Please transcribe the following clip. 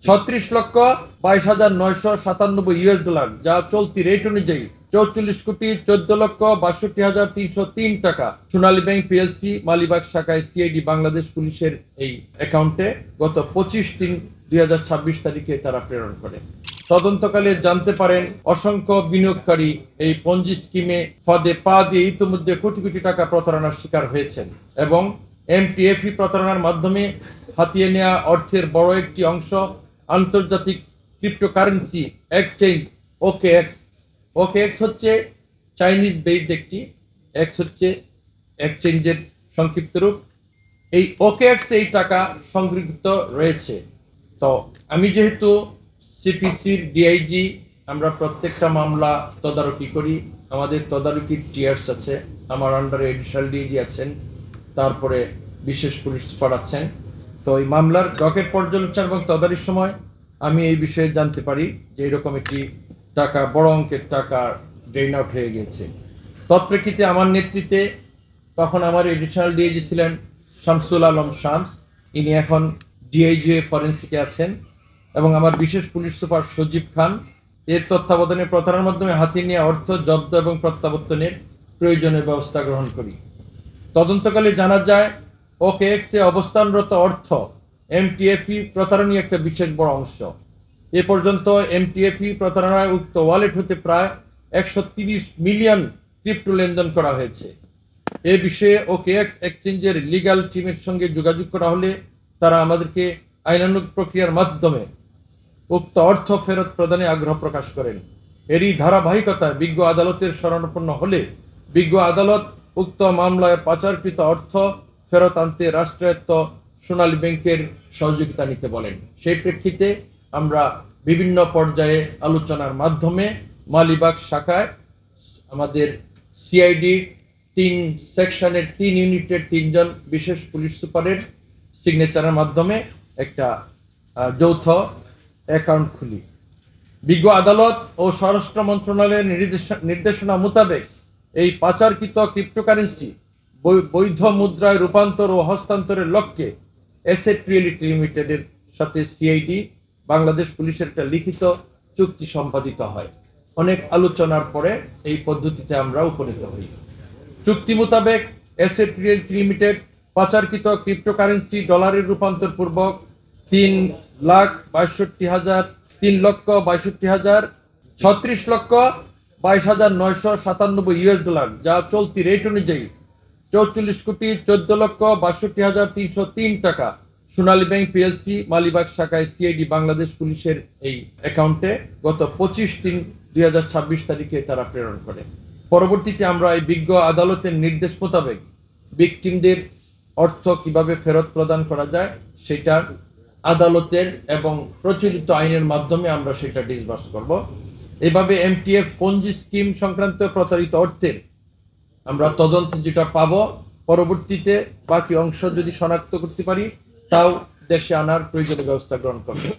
$36,22,997 যা চলতি রেট অনুযায়ী 44,14,62,303 টাকা সোনালী ব্যাংক পিএলসি মালিবাগ শাখায় সিআইডি বাংলাদেশ পুলিশের এই অ্যাকাউন্টে গত 25/3/2026 তারিখে তারা প্রেরণ করে। তদন্তকালে জানতে পারেন অসংখ্য বিনিয়োগকারী এই পঞ্জি স্কিমে ফাঁদে পা দিয়ে ইতিমধ্যে কোটি কোটি টাকা প্রতারণার শিকার হয়েছেন এবং এমটিএফই প্রতারণার মাধ্যমে হাতিয়ে নেওয়া অর্থের বড় একটি অংশ আন্তর্জাতিক ক্রিপ্টোকারেন্সি এক্সচেঞ্জ ওকেএক্স হচ্ছে চাইনিজ বেসড একটি, এক্স হচ্ছে এক্সচেঞ্জের সংক্ষিপ্ত রূপ। এই ওকেএক্স এই টাকা সংগৃহীত রয়েছে। তো আমি যেহেতু সিপিসির ডিআইজি, আমরা প্রত্যেকটা মামলা তদারকি করি, আমাদের তদারকির টিয়ার্স আছে, আমার আন্ডারে এডিশনাল ডিআইজি আছেন, তারপরে বিশেষ পুলিশ সুপার আছেন। তো এই মামলার ডকেট পর্যালোচনা এবং তদারকির সময় আমি এই বিষয়ে জানতে পারি যে এরকম একটি টাকা, বড় অঙ্কের টাকা ড্রেন আউট হয়ে গিয়েছে। তৎপ্রেক্ষিতে আমার নেতৃত্বে তখন আমার এডিশনাল ডিআইজি ছিলেন শামসুল আলম শামস, ইনি এখন ডিআইজি ফরেন্সিকে আছেন, এবং আমার বিশেষ পুলিশ সুপার সজীব খান। এর তত্ত্বাবধানে প্রতারণার মাধ্যমে হাতিয়ে নেওয়া অর্থ জব্দ এবং প্রত্যাবর্তনের প্রয়োজনীয় ব্যবস্থা গ্রহণ করি। তদন্তকালে জানা যায় ওকেএক্সে অবস্থানরত অর্থ এমটিএফই প্রতারণার একটা বিশেষ বড় অংশ। এ পর্যন্ত এমটিএফই প্রতারণায় উক্ত ওয়ালেট হতে প্রায় 130 মিলিয়ন ক্রিপ্টো লেনদেন করা হয়েছে। এ বিষয়ে ওকেএক্স এক্সচেঞ্জের লিগ্যাল টিমের সঙ্গে যোগাযোগ করা হলে তারা আমাদেরকে আইনানুগ প্রক্রিয়ার মাধ্যমে উক্ত অর্থ ফেরত প্রদানে আগ্রহ প্রকাশ করেন। এরই ধারাবাহিকতায় বিজ্ঞ আদালতের শরণাপন্ন হলে বিজ্ঞ আদালত উক্ত মামলায় পাচারকৃত অর্থ ফেরত আনতে রাষ্ট্রায়ত্ত সোনালী ব্যাংকের সহযোগিতা নিতে বলেন। সেই প্রেক্ষিতে আমরা বিভিন্ন পর্যায়ে আলোচনার মাধ্যমে মালিবাগ শাখায় আমাদের সিআইডি 3 সেকশনের 3 ইউনিটের 3 জন বিশেষ পুলিশ সুপারের সিগনেচারের মাধ্যমে একটা যৌথ অ্যাকাউন্ট খুলি। বিজ্ঞ আদালত ও স্বরাষ্ট্র মন্ত্রণালয়ের নির্দেশনা মোতাবেক এই পাচারকৃত ক্রিপ্টোকারেন্সি বৈধ মুদ্রায় রূপান্তর ও হস্তান্তরের লক্ষ্যে অ্যাসেট রিয়েলিটি লিমিটেডের সাথে সিআইডি বাংলাদেশ পুলিশের একটা লিখিত চুক্তি সম্পাদিত হয়। অনেক আলোচনার পরে এই পদ্ধতিতে আমরা উপনীত হই। চুক্তি মোতাবেক অ্যাসেট রিয়েলিটি লিমিটেড পাচারকৃত ক্রিপ্টোকারেন্সি ডলারের রূপান্তর পূর্বক 3,62,036,22,997 যা চলতি রেট অনুযায়ী 44,14,62,303 টাকা সোনালী ব্যাংক পিএলসি মালিবাগ শাখায় সিআইডি বাংলাদেশ পুলিশের এই অ্যাকাউন্টে গত 25/3/2026 তারিখে তারা প্রেরণ করে। পরবর্তীতে আমরা এই বিজ্ঞ আদালতের নির্দেশ মোতাবেক ভিকটিমদের অর্থ কিভাবে ফেরত প্রদান করা যায় সেটার আদালতের এবং প্রচলিত আইনের মাধ্যমে আমরা সেটা ডিসবার্স করব। এভাবে এমটিএফ পঞ্জি স্কিম সংক্রান্ত প্রতারিত অর্থের আমরা তদন্ত যেটা পাবো, পরবর্তীতে বাকি অংশ যদি শনাক্ত করতে পারি তাও দেশে আনার প্রয়োজনীয় ব্যবস্থা গ্রহণ করবে।